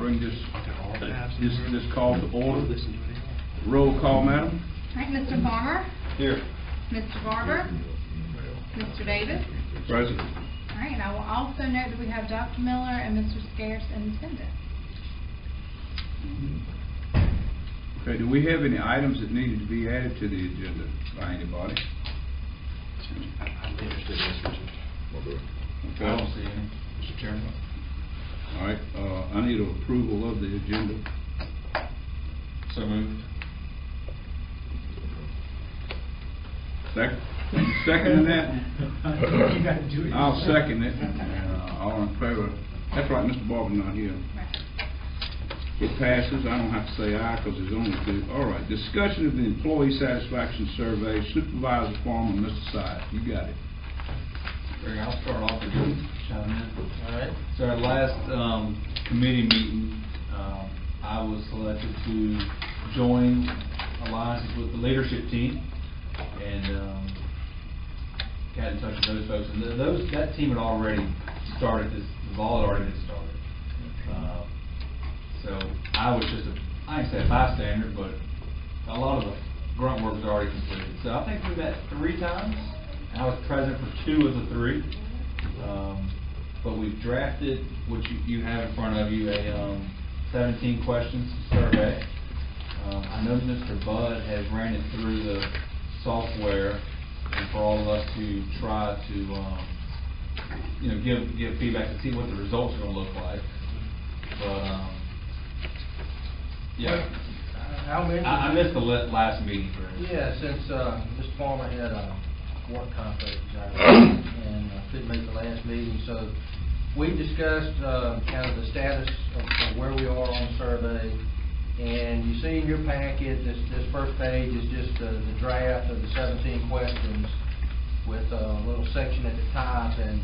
bring this call to order. Roll call, madam. All right, Mr. Farmer. Here. Mr. Barber. Mr. Davis. Present. All right, and I will also note that we have Dr. Miller and Mr. Scarce in attendance. Okay, do we have any items that needed to be added to the agenda by anybody? I'm interested in this, Richard. Okay. I don't see any, Mr. Chairman. All right, I need approval of the agenda. So moved. Second that? You gotta do it. I'll second it. All in favor? That's right, Mr. Barber not here. It passes. I don't have to say aye because there's only two. All right, discussion of the employee satisfaction survey. Supervisor Farmer, Mr. Side. You got it. I'll start off with Chatham. All right. So our last committee meeting, I was selected to join alliances with the leadership team, and got in touch with those folks. And that team had already started this. The ball had already been started. So I was just I ain't say a bystander, but a lot of the grunt work was already completed. So I think we met 3 times. I was present for 2 of the 3. But we've drafted what you have in front of you, a 17 questions survey. I know Mr. Budd has ran it through the software, and for all of us to try to give feedback to see what the results are going to look like. But yeah, I missed the last meeting. Yeah, since Mr. Farmer had a work conflict and couldn't make the last meeting, so we discussed kind of the status of where we are on the survey. And you see in your packet, this first page is just the draft of the 17 questions with a little section at the top and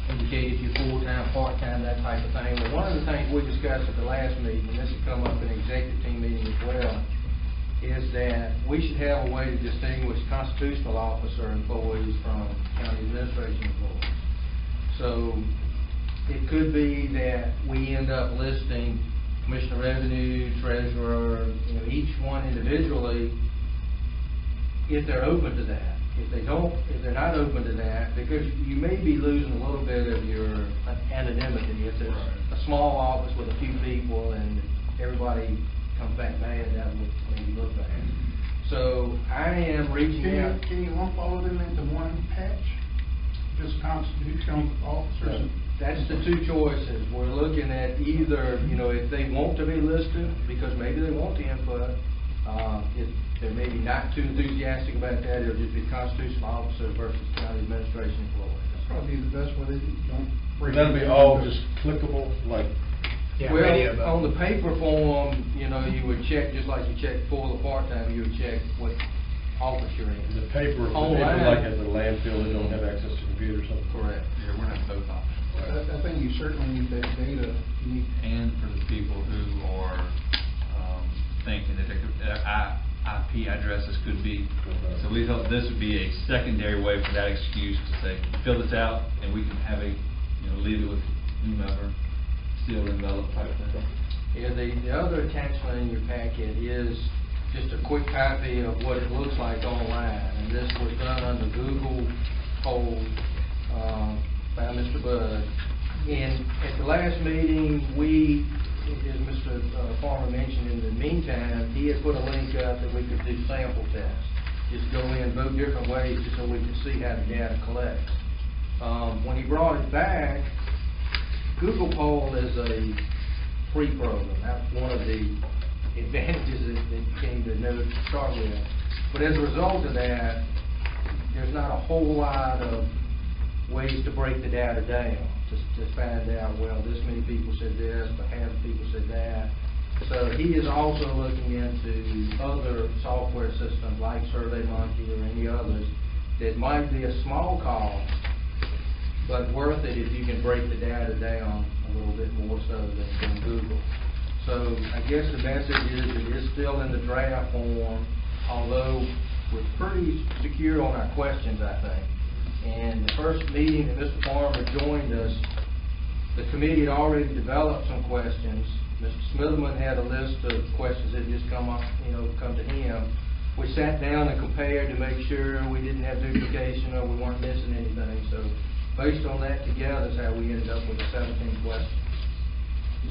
indicate if you're full-time, part-time, that type of thing. But one of the things we discussed at the last meeting, and this has come up in the executive team meeting as well, is that we should have a way to distinguish constitutional officer employees from county administration employees. So it could be that we end up listing Commissioner of Revenue, Treasurer, each one individually, if they're open to that. If they're not open to that, because you may be losing a little bit of your anonymity. If there's a small office with a few people and everybody comes back bad, that would maybe look bad. So I am reaching out. Can you lump all of them into one patch? Just constitutional officers? That's the 2 choices. We're looking at either, if they want to be listed, because maybe they want the input, if they're maybe not too enthusiastic about that, it'll just be constitutional officer versus county administration employee. That's probably the best way. Don't break That'll be all just clickable, like. Yeah, well, on the paper form, you would check just like you check full or part-time. You would check what office you're in. The paper, online, like at the landfill, they don't have access to computers. Correct. Yeah, we're not both options. I think you certainly need that data. And for the people who are thinking that IP addresses could be, so we thought this would be a secondary way for that excuse to say, fill this out, and we can have a, leave it with whomever, sealed envelope type thing. Yeah, the other attachment in your packet is just a quick copy of what it looks like online, and this was done under Google poll by Mr. Budd. And at the last meeting, as Mr. Farmer mentioned, in the meantime, he had put a link up that we could do sample tests. Just go in, vote different ways, just so we could see how the data collects. When he brought it back, Google Poll is a free program. That's one of the advantages that came to know to start with. But as a result of that, there's not a whole lot of ways to break the data down to find out, well, this many people said this, but half the people said that. So he is also looking into other software systems like SurveyMonkey or any others that might be a small cost, but worth it if you can break the data down a little bit more so than Google. So I guess the message is it is still in the draft form, although we're pretty secure on our questions, I think. And the first meeting that Mr. Farmer joined us, The committee had already developed some questions. Mr. Smitherman had a list of questions that just come up, come to him. We sat down and compared to make sure we didn't have duplication or we weren't missing anything. So based on that together is how we ended up with the 17 questions.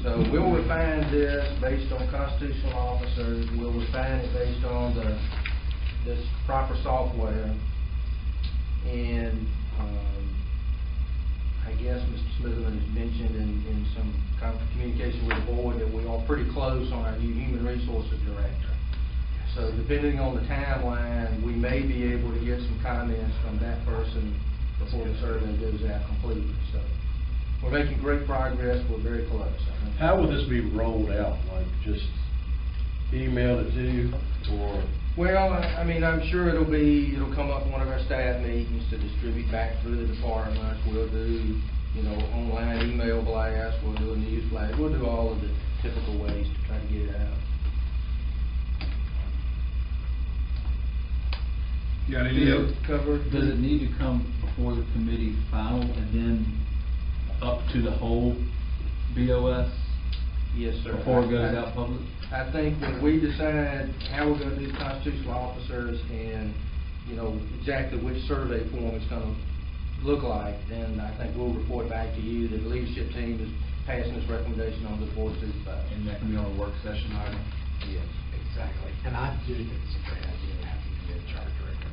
So we'll refine this based on constitutional officers. We'll refine it based on this proper software. And I guess Mr. Smitherman has mentioned in some communication with the board that we are pretty close on our new human resources director. So depending on the timeline, we may be able to get some comments from that person before the survey goes out completely. So we're making great progress. We're very close. How will this be rolled out? Like just email it to you, or? Well, I mean, I'm sure it'll come up in one of our staff meetings to distribute back through the departments. We'll do, online email blasts. We'll do a news blast. We'll do all of the typical ways to try to get it out. Got any else? Covered? Does it need to come before the committee final and then up to the whole BOS? Yes, sir. Before it goes out public? I think when we decide how we're going to do constitutional officers and, exactly which survey form it's going to look like, then I think we'll report back to you that the leadership team is passing this recommendation on to the board of supervisors. And that can be on a work session item? Yes, exactly. And I do think it's a great idea to have the charge director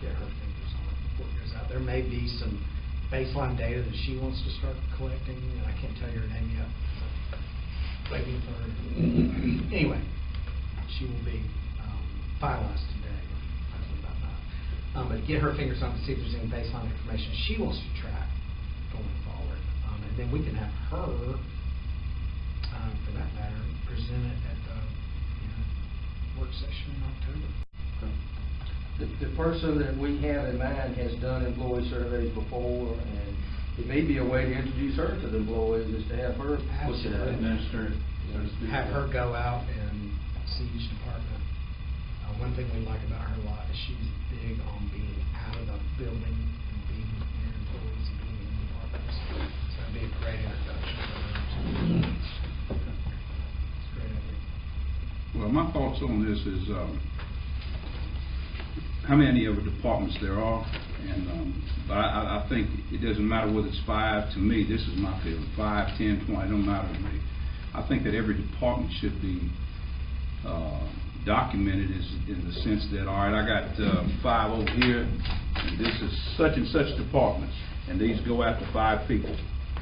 get her fingers on it before it goes out. There may be some baseline data that she wants to start collecting, and I can't tell you her name yet. Waiting for her. Anyway, she will be finalized today, hopefully about that. But get her fingers on it to see if there's any baseline information she wants to track going forward. And then we can have her, for that matter, present it at the work session in October. The person that we have in mind has done employee surveys before, and it may be a way to introduce her to the employees is to have her Administer it, so to speak. Have her go out and see each department. One thing we like about her a lot is she's big on being out of the building and being near employees and being in departments. So that'd be a great introduction for her. It's a great idea. Well, my thoughts on this is how many of the departments there are, and but I think it doesn't matter whether it's 5. To me, this is my feeling. 5, 10, 20, it don't matter to me. I think that every department should be documented in the sense that, all right, I got 5 over here, and this is such and such departments, and these go out to 5 people.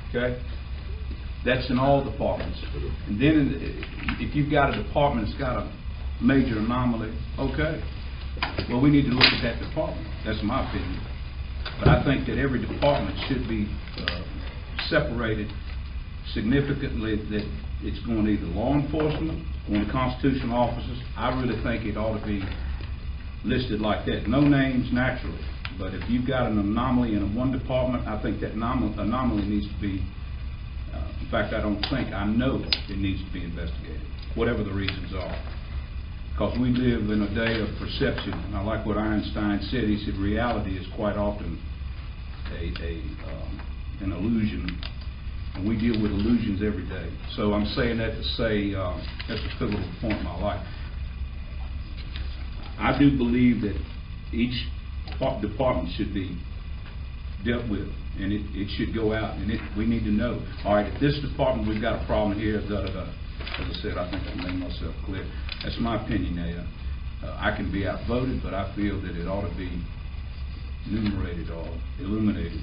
Okay, that's in all departments. And then if you've got a department that's got a major anomaly, okay. Well, we need to look at that department. That's my opinion. But I think that every department should be separated significantly, that it's going to either law enforcement, going to constitutional officers. I really think it ought to be listed like that. No names naturally, but if you've got an anomaly in one department, I think that anomaly needs to be, in fact, I know it needs to be investigated, whatever the reasons are. Because we live in a day of perception, and I like what Einstein said. He said reality is quite often an illusion, and we deal with illusions every day. So I'm saying that to say that's a pivotal point in my life. I do believe that each department should be dealt with, and it should go out, and we need to know, all right, at this department we've got a problem here, da-da-da. As I said, I think I made myself clear. That's my opinion there. I can be outvoted, but I feel that it ought to be enumerated or illuminated.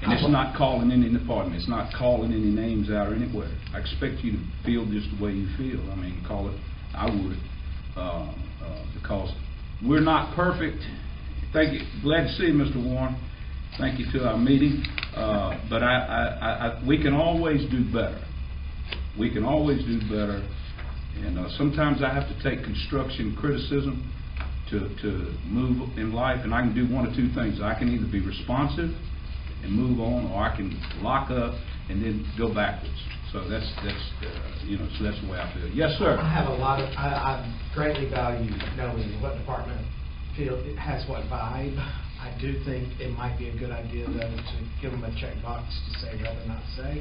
And it's not calling any department. It's not calling any names out or anywhere. I expect you to feel just the way you feel. I mean, call it, I would, because we're not perfect. Thank you. Glad to see you, Mr. Warren. Thank you to our meeting. But we can always do better. We can always do better. And sometimes I have to take construction criticism to move in life, and I can do one of two things. I can either be responsive and move on, or I can lock up and then go backwards. So that's so that's the way I feel. Yes, sir. I have I greatly value knowing what department it has what vibe. I do think it might be a good idea, though, to give them a checkbox to say rather not say.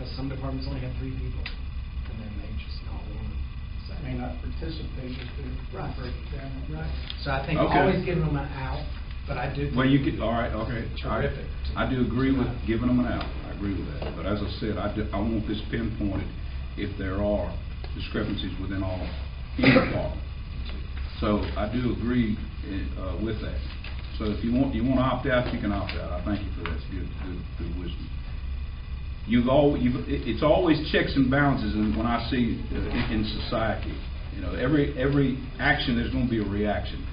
Because some departments only have 3 people, and then they just not want to say. May not participate if they're. Right. break it down. Right. So I think Okay. always giving them an out, but I do. Well, you could, all right, okay. Terrific. I do agree with giving them an out. I agree with that. But as I said, I want this pinpointed if there are discrepancies within any department. So I do agree with that. So if you want to opt out, you can opt out. I thank you for that. It's good wisdom. It's always checks and balances, and when I see in society, you know, every action there's going to be a reaction.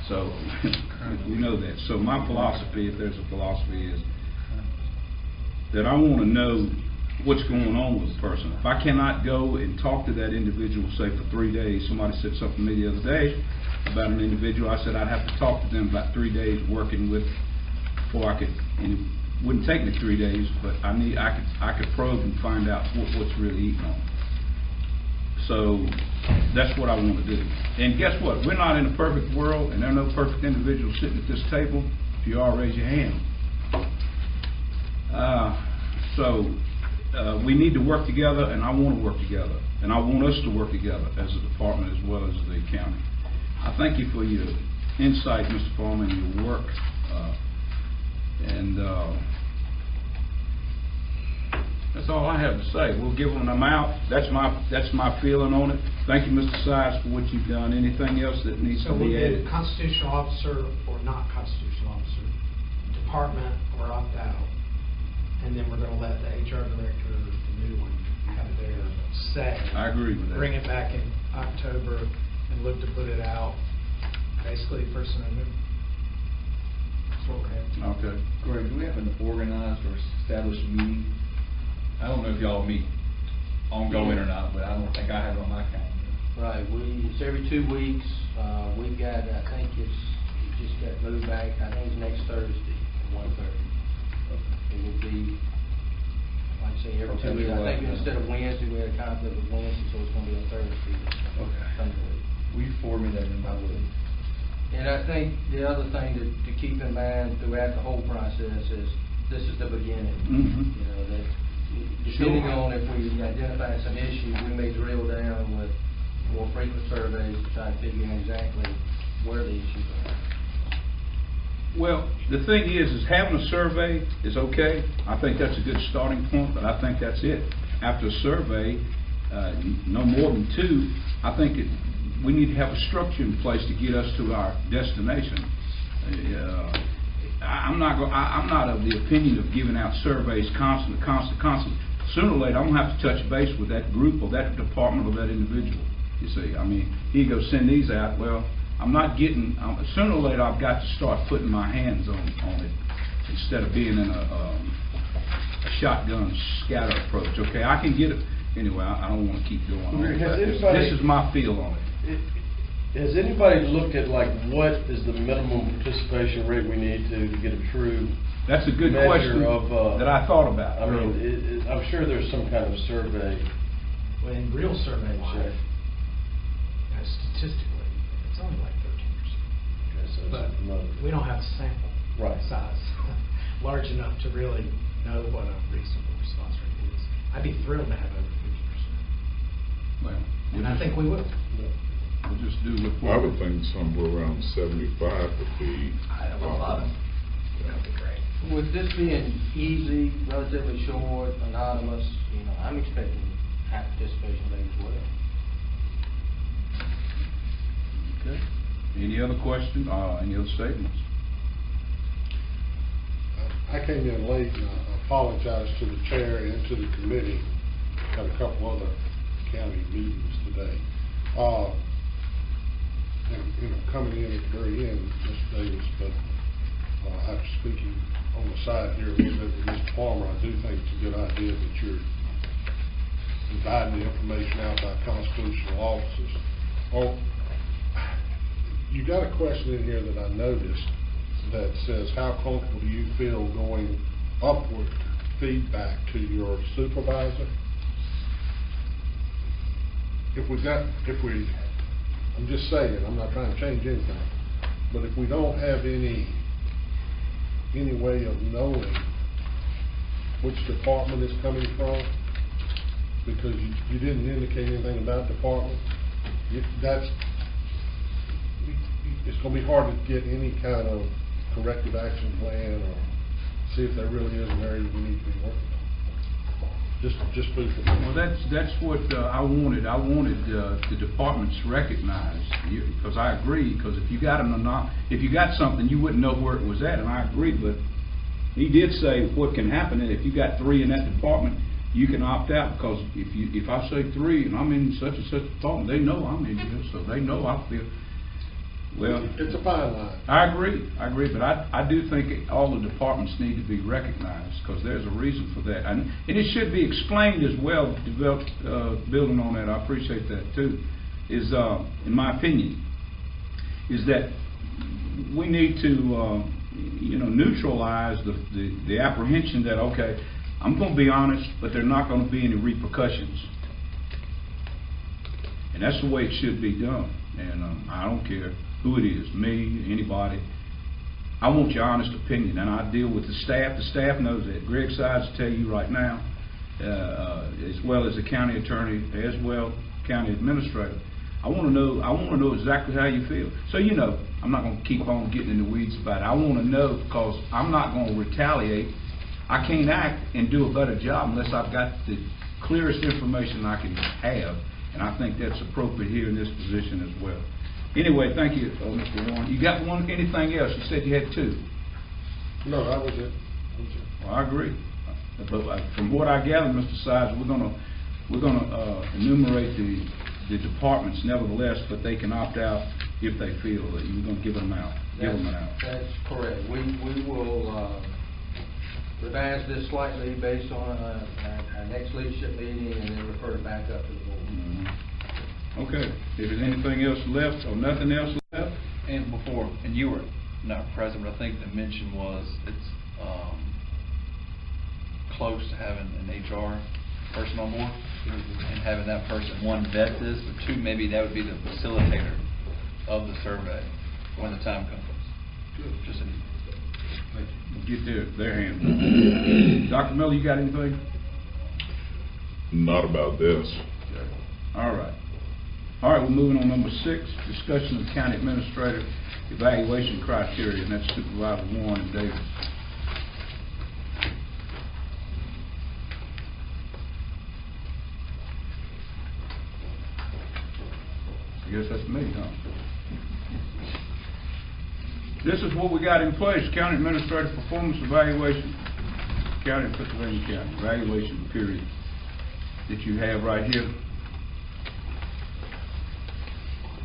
So we know that. So my philosophy, if there's a philosophy, is that I want to know what's going on with the person. If I cannot go and talk to that individual, say for 3 days, somebody said something to me the other day about an individual. I said I'd have to talk to them about 3 days working with before I could. And it wouldn't take me 3 days, but I could probe and find out what's really eating on. So that's what I want to do. And guess what? We're not in a perfect world, and there are no perfect individuals sitting at this table. If you are, raise your hand. We need to work together, and I want to work together, and I want us to work together as a department as well as the county. I thank you for your insight, Mr. Foreman, and your work. That's all I have to say. We'll give them out. That's my feeling on it. Thank you, Mr. Sides, for what you've done. Anything else that needs So to we'll be do added? constitutional officer or not constitutional officer, department or opt out, and then we're going to let the HR director, the new one, have their say. I agree with that. Bring it back in October and look to put it out basically first of November. That's what we're having. Okay. Greg, do we have an organized or established meeting? I don't know if y'all meet ongoing or not, but I don't think I have it on my calendar. Right, it's every 2 weeks. We've got, I think it just got moved back. I think it's next Thursday at 1:30. It will be, like I say, every 2 weeks. I think instead of Wednesday, we had a conflict with Wednesday, so it's going to be on Thursday. Okay. Will you forward me that invite? And I think the other thing to keep in mind throughout the whole process is this is the beginning. Mhm. You know, that depending on if we identify some issues, we may drill down with more frequent surveys to try to figure out exactly where the issues are. Well, the thing is having a survey is okay. I think that's a good starting point, but I think that's it. After a survey, no more than 2, I think we need to have a structure in place to get us to our destination. I'm not of the opinion of giving out surveys constantly. Sooner or later, I'm gonna have to touch base with that group or that department or that individual. You see, I mean, he goes send these out. Well, I'm not getting. Sooner or later, I've got to start putting my hands on it instead of being in a shotgun scatter approach. Okay, I can get it anyway. I don't want to keep going on. This is my feel on it. Has anybody looked at like what is the minimum participation rate we need to get a true That's a good question that I thought about. I mean, I'm sure there's some kind of survey. Well, in real survey wise, statistically, it's only like 13%. Okay, so But it's we don't have a sample Right. size large enough to really know what a reasonable response rate is. I'd be thrilled to have over 50%. Well, And I think we will. We'll just do what. I would think somewhere around 75 would be. I would love it. That'd be great. With this being easy, relatively short, anonymous, you know, I'm expecting high participation rate as well. Okay. Any other questions? Any other statements? I came in late, and I apologize to the chair and to the committee. Got a couple other county meetings today. And coming in at the very end, Mr. Davis, but after speaking on the side here a little bit with Mr. Farmer, I do think it's a good idea that you're dividing the information out by constitutional officers. Oh, you got a question in here that I noticed that says, how comfortable do you feel going upward feedback to your supervisor? I'm just saying, I'm not trying to change anything, but if we don't have any way of knowing which department it's coming from, because you didn't indicate anything about department, it's gonna be hard to get any kind of corrective action plan or see if there really is an area we need to be working on. Just food for thought. Well, that's what I wanted. I wanted the departments recognized, because I agree, because if you got if you got something, you wouldn't know where it was at, and I agree, but he did say what can happen, and if you got 3 in that department, you can opt out, because if I say 3 and I'm in such and such department, they know I'm in here, so they know I feel. Well, It's a fine line. I agree, but I do think all the departments need to be recognized, because there's a reason for that. And it should be explained as well, building on that, I appreciate that too, is, in my opinion, is that we need to, neutralize the apprehension that, okay, I'm going to be honest, but there are not going to be any repercussions. And that's the way it should be done. And I don't care who it is, me, anybody. I want your honest opinion, and I deal with the staff. The staff knows that. Greg Sides will tell you right now, as well as the county attorney, as well county administrator. I want to know exactly how you feel. So I'm not going to keep on getting in the weeds about it. I want to know, because I'm not going to retaliate. I can't act and do a better job unless I've got the clearest information I can have, and I think that's appropriate here in this position as well. Anyway, thank you, Mr. Warren. You got anything else? You said you had 2. No, that was it. Well, I agree. But from what I gather, Mr. Sides, we're gonna enumerate the departments nevertheless, but they can opt out if they feel that you're gonna give them out. That's correct. We will revise this slightly based on our next leadership meeting, and then refer it back up to the board. Mm-hmm. Okay. If there's anything else left or nothing else left? And before, and you were not present, but I think the mention was it's close to having an HR person on board, and having that person, 1, vet this, but 2, maybe that would be the facilitator of the survey when the time comes. Just Get their hands. Dr. Miller, you got anything? Not about this. All right. We're moving on number 6, discussion of county administrator evaluation criteria, and that's Supervisor Warren and Davis. I guess that's me, huh? This is what we got in place, county administrator performance evaluation, county of Pittsylvania County, evaluation period that you have right here.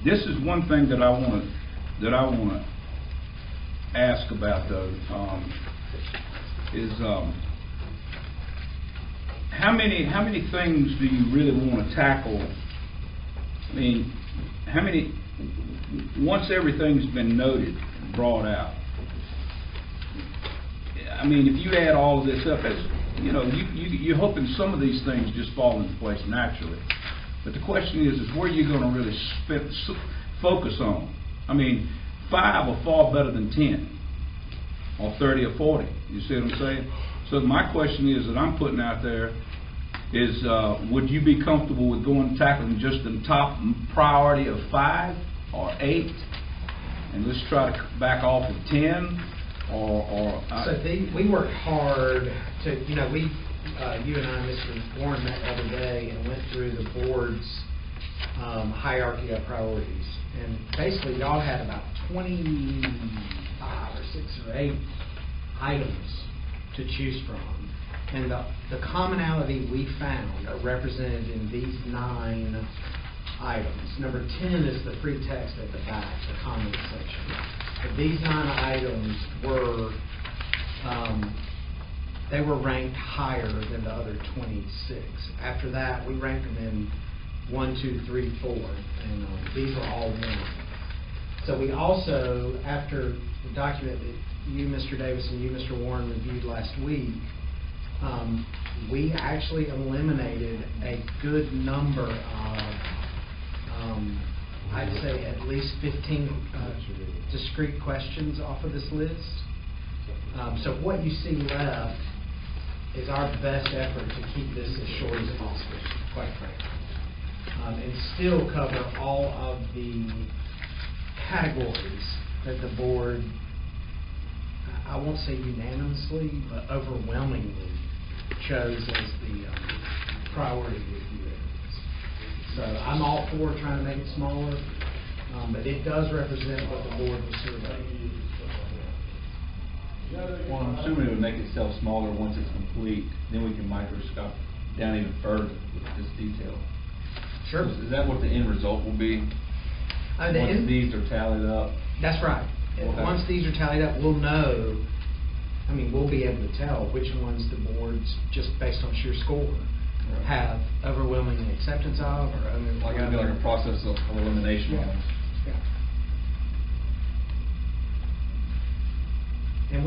This is one thing that I want to ask about, though, is how many things do you really want to tackle? I mean, once everything's been noted, brought out, I mean, if you add all of this up, as you're hoping some of these things just fall into place naturally. But the question is where you're going to really focus on. I mean, 5 are far better than 10, or 30 or 40. You see what I'm saying? So my question is that I'm putting out there is, would you be comfortable with tackling just the top priority of 5 or 8, and let's try to back off of 10, we worked hard to, you and I, Mr. Warren, met the other day and went through the board's hierarchy of priorities. And basically, y'all had about 25 or 6 or 8 items to choose from. And the commonality we found are represented in these 9 items. Number 10 is the free text at the back, the comment section. But these 9 items were they were ranked higher than the other 26. After that, we ranked them in 1, 2, 3, 4, and these are all 1. So we also, after the document that you, Mr. Davis, and you, Mr. Warren, reviewed last week, we actually eliminated a good number of, I'd say at least 15 discrete questions off of this list. So what you see left is our best effort to keep this as short as possible. still cover all of the categories that the board, I won't say unanimously, but overwhelmingly chose as the priority review areas. So I'm all for trying to make it smaller, but it does represent what the board was surveying. Well, I'm assuming it would make itself smaller once it's complete, then we can microscope down even further with this detail. Sure. Is that what the end result will be? The Once end- these are tallied up? That's right. Okay. Once these are tallied up, we'll know, I mean, we'll be able to tell which ones the boards, just based on sheer score, Right. have overwhelming acceptance of, or Like it'd be like a process of elimination. Yeah. Yeah. And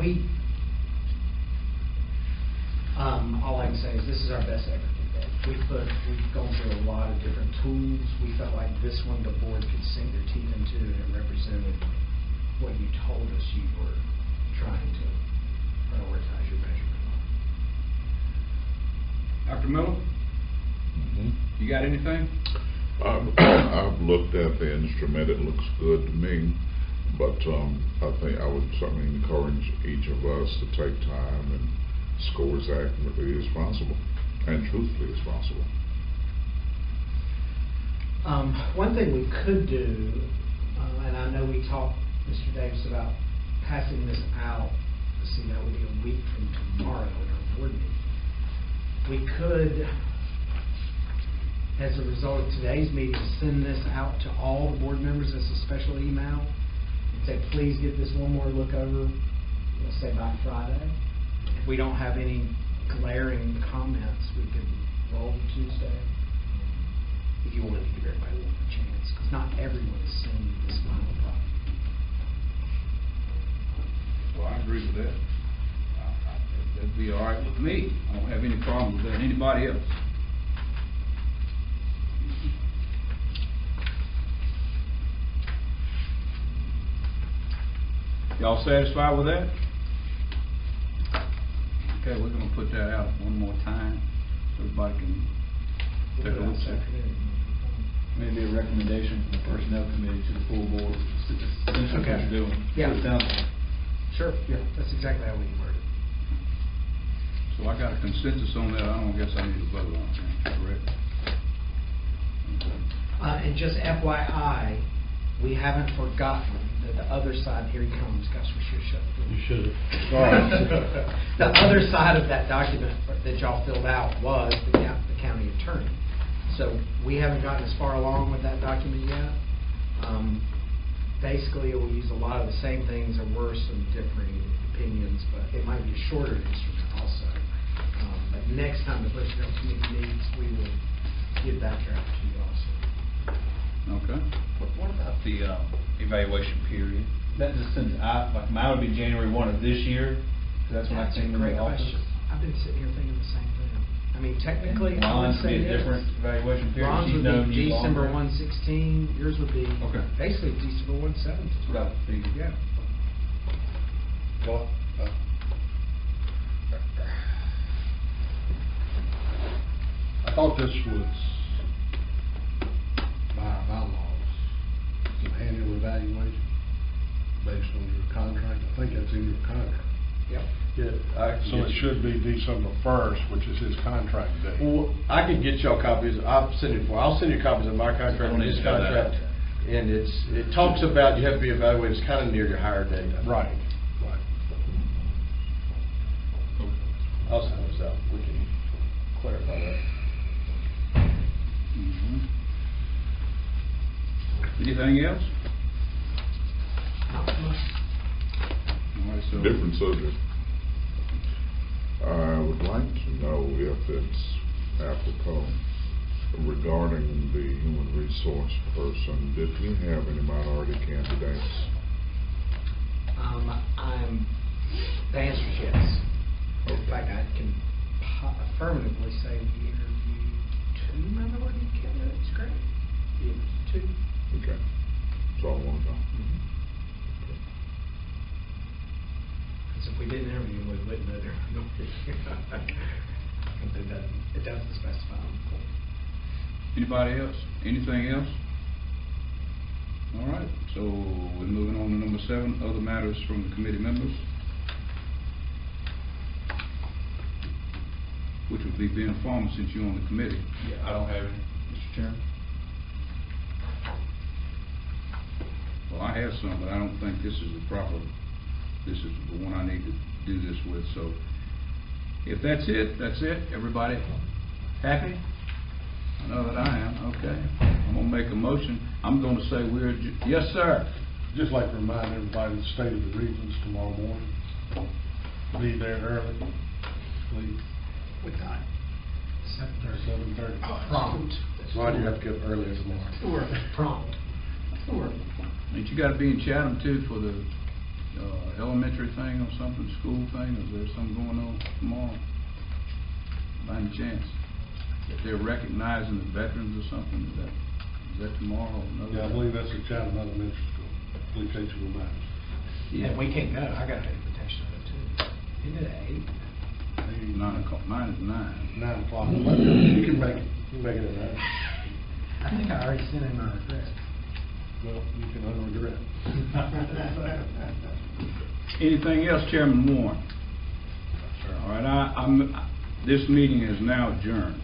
all I can say is this is our best effort to date. We've gone through a lot of different tools. We felt like this one the board could sink their teeth into, and it represented what you told us you were trying to prioritize your measurement on. Dr. Miller, you got anything? I've looked at the instrument, it looks good to me, but I think I would certainly encourage each of us to take time and score as accurately as possible, and truthfully as possible. One thing we could do, and I know we talked, Mr. Davis, about passing this out, let's see, that would be a week from tomorrow in our board meeting. We could, as a result of today's meeting, send this out to all the board members as a special email and say, please give this one more look over, let's say by Friday. If we don't have any glaring comments, we could roll to Tuesday. If you wanted to give everybody one more chance, because not everyone has seen this final product. Well, I agree with that. That'd be all right with me. I don't have any problem with that. Anybody else? Y'all satisfied with that? Okay, we're gonna put that out one more time so everybody can take a look at it. Maybe a recommendation from the personnel committee to the full board, essentially what you're doing. Yeah. So it sounds like. Sure, yeah, that's exactly how we word it. So I got a consensus on that. I don't guess I need to vote on it, correct? Okay. And just FYI, we haven't forgotten that the other side, here he comes, gosh, we should shut the door. You should have. The other side of that document that y'all filled out was the county attorney. So we haven't gotten as far along with that document yet. Basically, it will use a lot of the same things. There were some differing opinions, but it might be a shorter instrument also. But next time the personnel committee meets, we will give that draft to you also. Okay. What about the evaluation period? That just since like mine would be January 1 of this year, 'cause that's when I That's a came into great the office. question. I've been sitting here thinking the same thing. I mean, technically, I Ron's would would say be a yes. different evaluation period. Ron's She's would known be you December longer. 1/16. Yours would be Okay. basically December 1/17. That's what I figured. Yeah. Well, I thought this was, by our bylaws, an annual evaluation based on your contract. I think that's in your contract. Yep. Yeah, So it should be December 1st, which is his contract date. Well, I can get y'all copies, I'll send you copies of my contract and his contract. And it talks about you have to be evaluated, it's kind of near your hire date. Right, right. I'll send this out, we can clarify that. Mhm. Anything else? Not much. All right, so. Different subject. I would like to know if it's apropos regarding the human resource person, did we have any minority candidates? The answer is yes. In Okay. fact, I can affirmatively say we interviewed 2 minority candidates, correct? Yeah, 2. Okay, that's all I want to know. Because if we didn't interview them, we wouldn't know they're minority. It doesn't specify. Anybody else? Anything else? All right, so we're moving on to number 7, other matters from the committee members, which would be being informed since you're on the committee. Yeah, I don't have any, Mr. Chairman. Well, I have some, but I don't think this is this is the one I need to do this with, so if that's it. Everybody happy? I know that I am, okay. I'm gonna make a motion. I'm gonna say yes, sir. Just like to remind everybody the state of the regions tomorrow morning. Be there early, please. What time? 7:30. 7:30. Prompt. Ron, you have to get up early tomorrow. Sure, prompt. Sure. Ain't you gotta be in Chatham too for the elementary thing or something, school thing? Is there something going on tomorrow? By any chance? If they're recognizing the veterans or something, is that tomorrow or another? Yeah, I believe that's at Chatham Elementary School. Please take your reminders. Yeah. And we can't go, I got an invitation of it too. Isn't it at 8? 9 o'clock, mine is 9. 9 o'clock. You can make it. You can make it at 9. I think I already sent in my request. Well, you can unregret. Anything else, Chairman Warren? All right, this meeting is now adjourned.